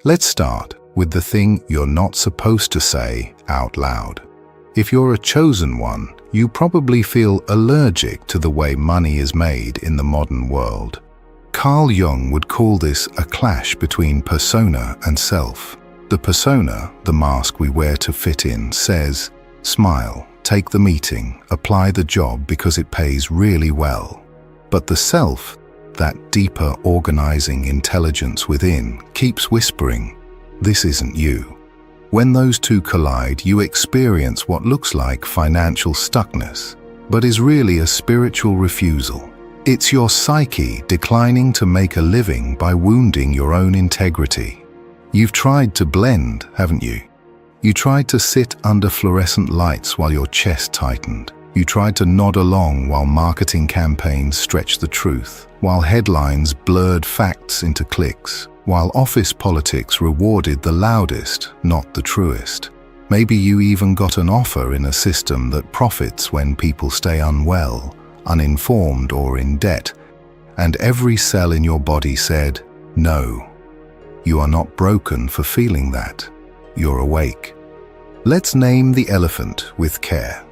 Let's start with the thing you're not supposed to say out loud. If you're a chosen one, you probably feel allergic to the way money is made in the modern world. Carl Jung would call this a clash between persona and self. The persona, the mask we wear to fit in, says, smile, take the meeting, apply the job because it pays really well. But the self, that deeper organizing intelligence within, keeps whispering, this isn't you. When those two collide, you experience what looks like financial stuckness, but is really a spiritual refusal. It's your psyche declining to make a living by wounding your own integrity. You've tried to blend, haven't you? You tried to sit under fluorescent lights while your chest tightened. You tried to nod along while marketing campaigns stretched the truth, while headlines blurred facts into clicks, while office politics rewarded the loudest, not the truest. Maybe you even got an offer in a system that profits when people stay unwell, uninformed or in debt, and every cell in your body said, no. You are not broken for feeling that. You're awake. Let's name the elephant with care.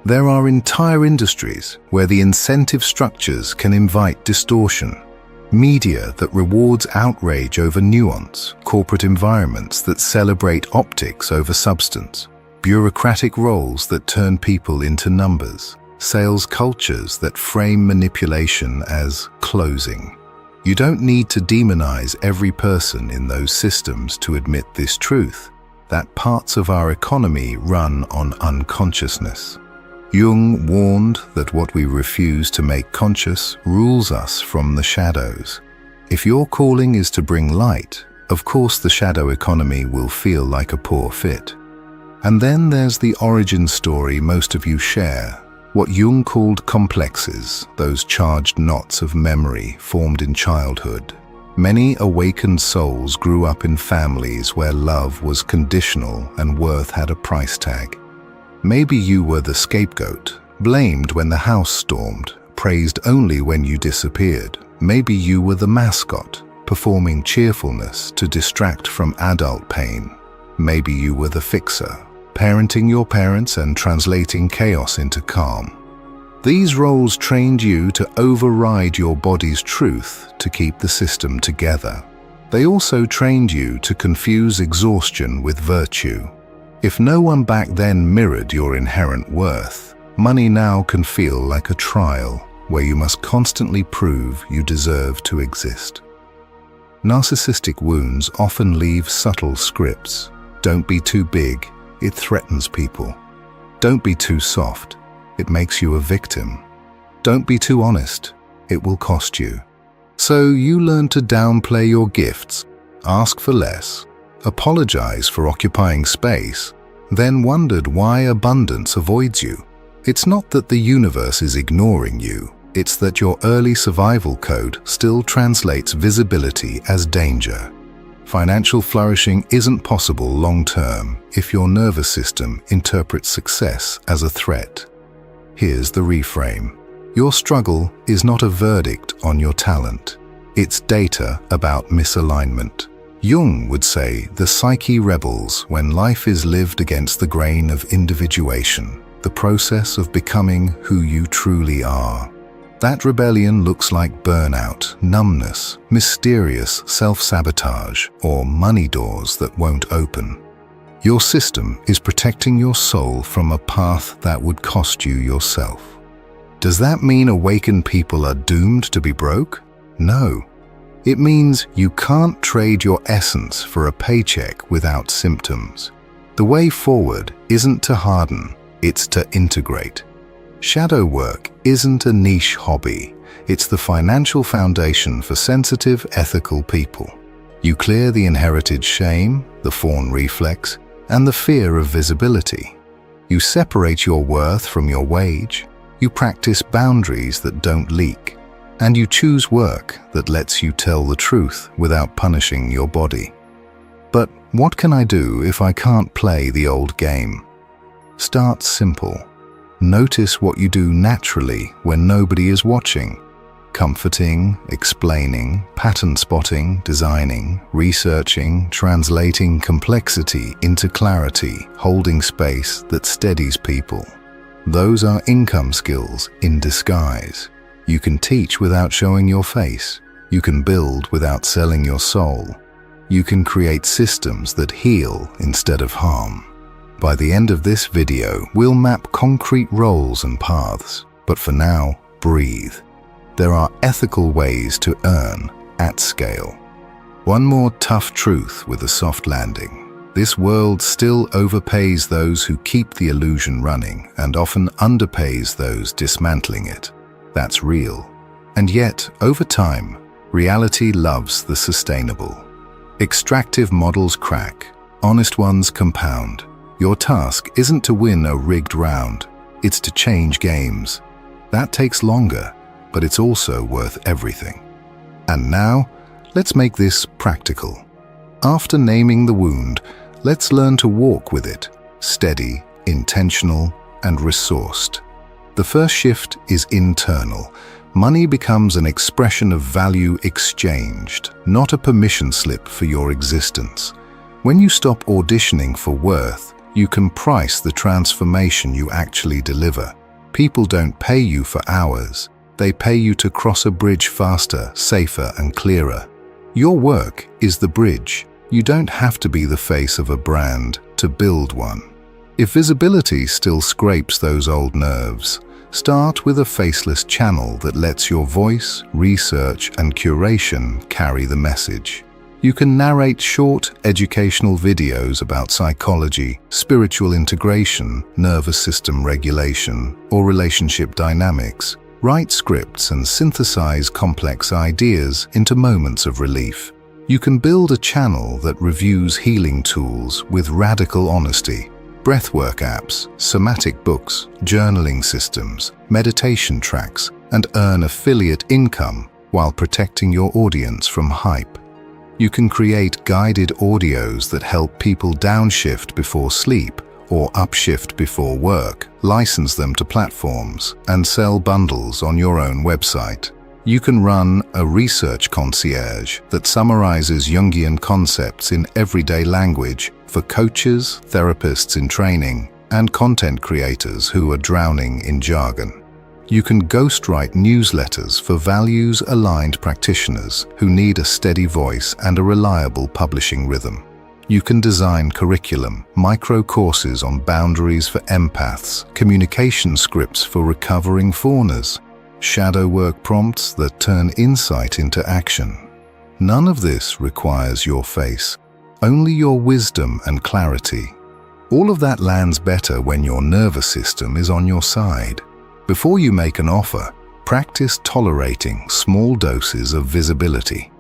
There are entire industries where the incentive structures can invite distortion. Media that rewards outrage over nuance, corporate environments that celebrate optics over substance, bureaucratic roles that turn people into numbers, sales cultures that frame manipulation as closing. You don't need to demonize every person in those systems to admit this truth, that parts of our economy run on unconsciousness. Jung warned that what we refuse to make conscious rules us from the shadows. If your calling is to bring light, of course the shadow economy will feel like a poor fit. And then there's the origin story most of you share, what Jung called complexes, those charged knots of memory formed in childhood. Many awakened souls grew up in families where love was conditional and worth had a price tag. Maybe you were the scapegoat, blamed when the house stormed, praised only when you disappeared. Maybe you were the mascot, performing cheerfulness to distract from adult pain. Maybe you were the fixer, parenting your parents and translating chaos into calm. These roles trained you to override your body's truth to keep the system together. They also trained you to confuse exhaustion with virtue. If no one back then mirrored your inherent worth, money now can feel like a trial where you must constantly prove you deserve to exist. Narcissistic wounds often leave subtle scripts. Don't be too big, it threatens people. Don't be too soft, it makes you a victim. Don't be too honest, it will cost you. So you learn to downplay your gifts, ask for less, apologize for occupying space, then wondered why abundance avoids you. It's not that the universe is ignoring you, it's that your early survival code still translates visibility as danger. Financial flourishing isn't possible long-term if your nervous system interprets success as a threat. Here's the reframe. Your struggle is not a verdict on your talent. It's data about misalignment. Jung would say the psyche rebels when life is lived against the grain of individuation, the process of becoming who you truly are. That rebellion looks like burnout, numbness, mysterious self-sabotage, or money doors that won't open. Your system is protecting your soul from a path that would cost you yourself. Does that mean awakened people are doomed to be broke? No. It means you can't trade your essence for a paycheck without symptoms. The way forward isn't to harden, it's to integrate. Shadow work isn't a niche hobby, it's the financial foundation for sensitive, ethical people. You clear the inherited shame, the fawn reflex, and the fear of visibility. You separate your worth from your wage, you practice boundaries that don't leak, and you choose work that lets you tell the truth without punishing your body. But what can I do if I can't play the old game? Start simple. Notice what you do naturally when nobody is watching. Comforting, explaining, pattern spotting, designing, researching, translating complexity into clarity, holding space that steadies people. Those are income skills in disguise. You can teach without showing your face. You can build without selling your soul. You can create systems that heal instead of harm. By the end of this video, we'll map concrete roles and paths. But for now, breathe. There are ethical ways to earn at scale. One more tough truth with a soft landing. This world still overpays those who keep the illusion running and often underpays those dismantling it. That's real. And yet, over time, reality loves the sustainable. Extractive models crack, honest ones compound. Your task isn't to win a rigged round, it's to change games. That takes longer, but it's also worth everything. And now, let's make this practical. After naming the wound, let's learn to walk with it, steady, intentional, and resourced. The first shift is internal. Money becomes an expression of value exchanged, not a permission slip for your existence. When you stop auditioning for worth, you can price the transformation you actually deliver. People don't pay you for hours. They pay you to cross a bridge faster, safer, and clearer. Your work is the bridge. You don't have to be the face of a brand to build one. If visibility still scrapes those old nerves, start with a faceless channel that lets your voice, research, and curation carry the message. You can narrate short, educational videos about psychology, spiritual integration, nervous system regulation, or relationship dynamics. Write scripts and synthesize complex ideas into moments of relief. You can build a channel that reviews healing tools with radical honesty. Breathwork apps, somatic books, journaling systems, meditation tracks, and earn affiliate income while protecting your audience from hype. You can create guided audios that help people downshift before sleep or upshift before work, license them to platforms, and sell bundles on your own website. You can run a research concierge that summarizes Jungian concepts in everyday language for coaches, therapists in training, and content creators who are drowning in jargon. You can ghostwrite newsletters for values-aligned practitioners who need a steady voice and a reliable publishing rhythm. You can design curriculum, micro-courses on boundaries for empaths, communication scripts for recovering faunas, shadow work prompts that turn insight into action. None of this requires your face, only your wisdom and clarity. All of that lands better when your nervous system is on your side. Before you make an offer, practice tolerating small doses of visibility.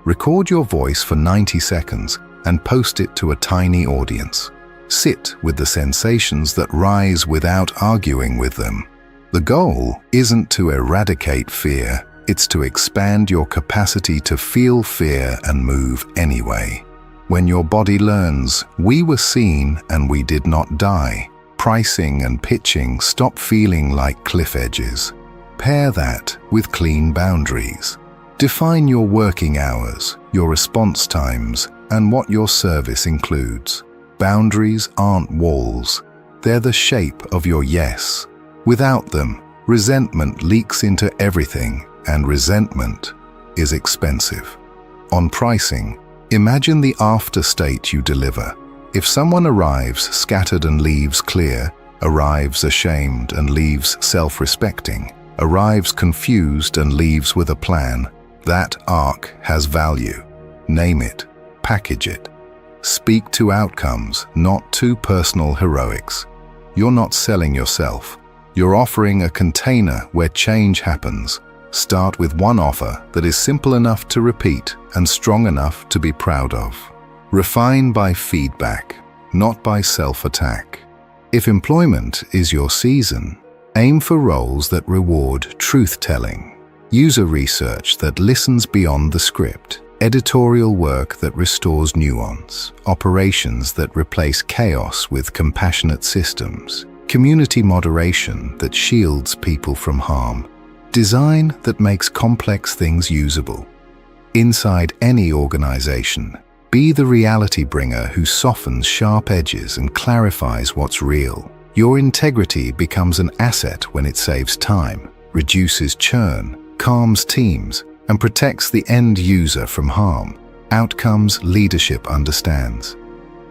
Record your voice for 90 seconds and post it to a tiny audience. Sit with the sensations that rise without arguing with them. The goal isn't to eradicate fear, it's to expand your capacity to feel fear and move anyway. When your body learns, "We were seen and we did not die," pricing and pitching stop feeling like cliff edges. Pair that with clean boundaries. Define your working hours, your response times, and what your service includes. Boundaries aren't walls. They're the shape of your yes. Without them, resentment leaks into everything, and resentment is expensive. On pricing, imagine the after state you deliver. If someone arrives scattered and leaves clear, arrives ashamed and leaves self-respecting, arrives confused and leaves with a plan, that arc has value. Name it, package it. Speak to outcomes, not to personal heroics. You're not selling yourself. You're offering a container where change happens. Start with one offer that is simple enough to repeat and strong enough to be proud of. Refine by feedback, not by self-attack. If employment is your season, aim for roles that reward truth-telling. User research that listens beyond the script. Editorial work that restores nuance. Operations that replace chaos with compassionate systems. Community moderation that shields people from harm. Design that makes complex things usable. Inside any organization, be the reality bringer who softens sharp edges and clarifies what's real. Your integrity becomes an asset when it saves time, reduces churn, calms teams, and protects the end user from harm. Outcomes leadership understands.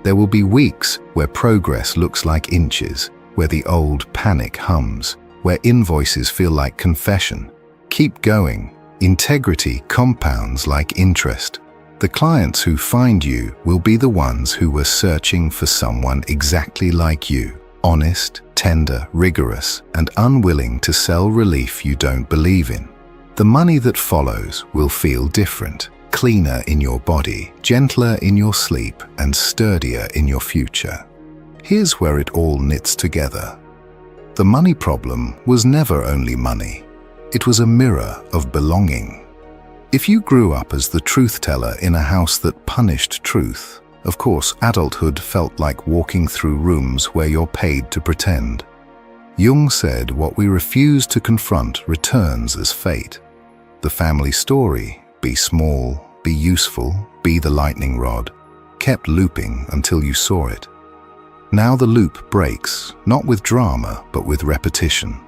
There will be weeks where progress looks like inches, where the old panic hums, where invoices feel like confession. Keep going. Integrity compounds like interest. The clients who find you will be the ones who were searching for someone exactly like you. Honest, tender, rigorous, and unwilling to sell relief you don't believe in. The money that follows will feel different, cleaner in your body, gentler in your sleep, and sturdier in your future. Here's where it all knits together. The money problem was never only money. It was a mirror of belonging. If you grew up as the truth teller in a house that punished truth, of course, adulthood felt like walking through rooms where you're paid to pretend. Jung said what we refuse to confront returns as fate. The family story, be small, be useful, be the lightning rod, kept looping until you saw it. Now the loop breaks, not with drama, but with repetition.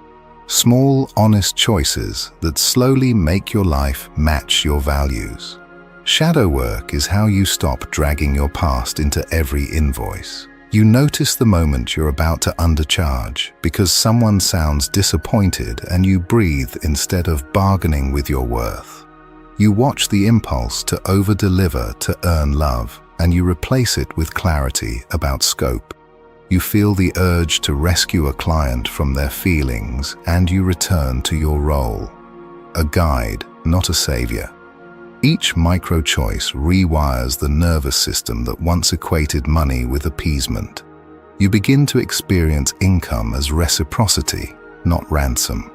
Small, honest choices that slowly make your life match your values. Shadow work is how you stop dragging your past into every invoice. You notice the moment you're about to undercharge because someone sounds disappointed and you breathe instead of bargaining with your worth. You watch the impulse to over-deliver to earn love and you replace it with clarity about scope. You feel the urge to rescue a client from their feelings and you return to your role. A guide, not a savior. Each micro-choice rewires the nervous system that once equated money with appeasement. You begin to experience income as reciprocity, not ransom.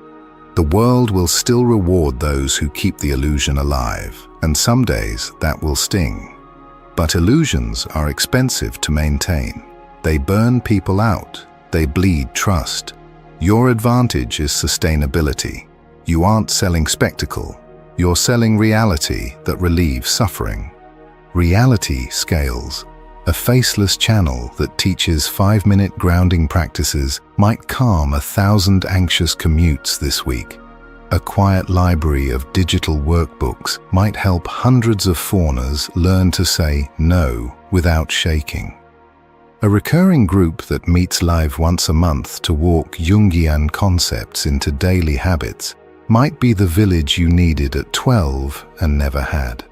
The world will still reward those who keep the illusion alive, and some days that will sting. But illusions are expensive to maintain. They burn people out. They bleed trust. Your advantage is sustainability. You aren't selling spectacle. You're selling reality that relieves suffering. Reality scales. A faceless channel that teaches 5-minute grounding practices might calm 1,000 anxious commutes this week. A quiet library of digital workbooks might help hundreds of fawners learn to say no without shaking. A recurring group that meets live once a month to walk Jungian concepts into daily habits might be the village you needed at 12 and never had.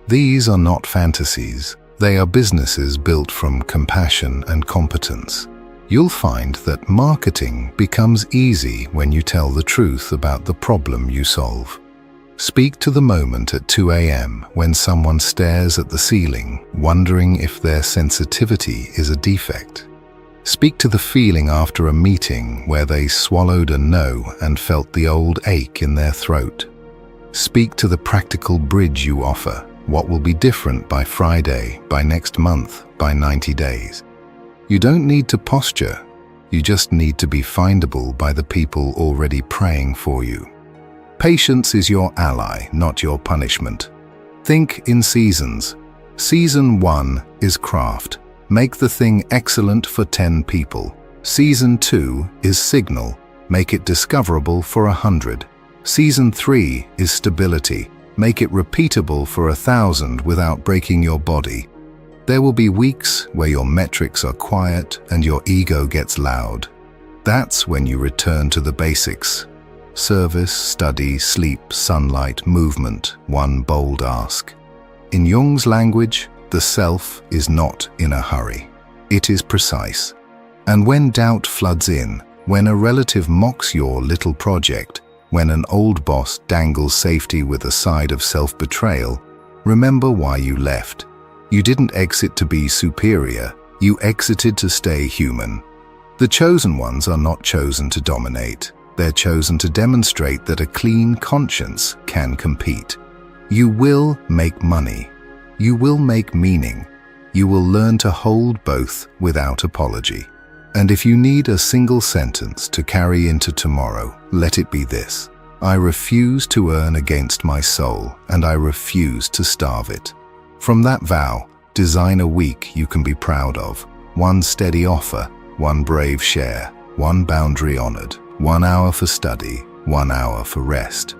These are not fantasies. They are businesses built from compassion and competence. You'll find that marketing becomes easy when you tell the truth about the problem you solve. Speak to the moment at 2 a.m. when someone stares at the ceiling, wondering if their sensitivity is a defect. Speak to the feeling after a meeting where they swallowed a no and felt the old ache in their throat. Speak to the practical bridge you offer. What will be different by Friday, by next month, by 90 days? You don't need to posture. You just need to be findable by the people already praying for you. Patience is your ally, not your punishment. Think in seasons. Season 1 is craft. Make the thing excellent for 10 people. Season 2 is signal. Make it discoverable for 100. Season 3 is stability. Make it repeatable for 1,000 without breaking your body. There will be weeks where your metrics are quiet and your ego gets loud. That's when you return to the basics. Service, study, sleep, sunlight, movement, one bold ask. In Jung's language, the self is not in a hurry. It is precise. And when doubt floods in, when a relative mocks your little project, when an old boss dangles safety with a side of self-betrayal, remember why you left. You didn't exit to be superior, you exited to stay human. The chosen ones are not chosen to dominate. They're chosen to demonstrate that a clean conscience can compete. You will make money. You will make meaning. You will learn to hold both without apology. And if you need a single sentence to carry into tomorrow, let it be this. I refuse to earn against my soul, and I refuse to starve it. From that vow, design a week you can be proud of. One steady offer, one brave share, one boundary honored, 1 hour for study, 1 hour for rest.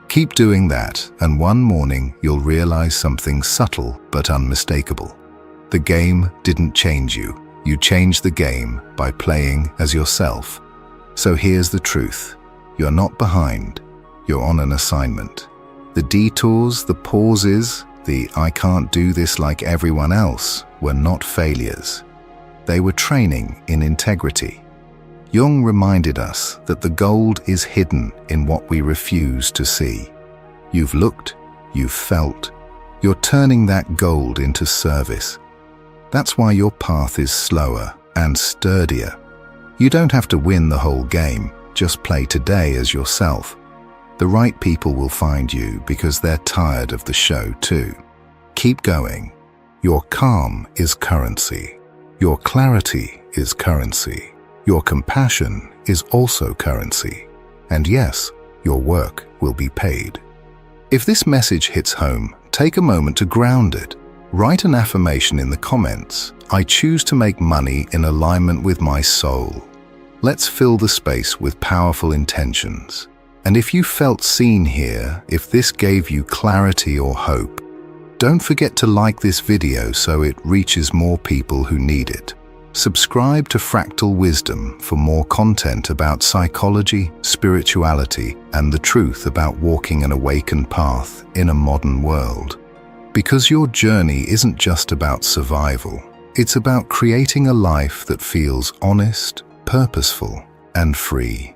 Keep doing that, and one morning you'll realize something subtle but unmistakable. The game didn't change you. You changed the game by playing as yourself. So here's the truth. You're not behind. You're on an assignment. The detours, the pauses, the "I can't do this like everyone else" were not failures. They were training in integrity. Jung reminded us that the gold is hidden in what we refuse to see. You've looked, you've felt. You're turning that gold into service. That's why your path is slower and sturdier. You don't have to win the whole game, just play today as yourself. The right people will find you because they're tired of the show too. Keep going. Your calm is currency. Your clarity is currency. Your compassion is also currency. And yes, your work will be paid. If this message hits home, take a moment to ground it. Write an affirmation in the comments. I choose to make money in alignment with my soul. Let's fill the space with powerful intentions. And if you felt seen here, if this gave you clarity or hope, don't forget to like this video so it reaches more people who need it. Subscribe to Fractal Wisdom for more content about psychology, spirituality, and the truth about walking an awakened path in a modern world. Because your journey isn't just about survival, it's about creating a life that feels honest, purposeful, and free.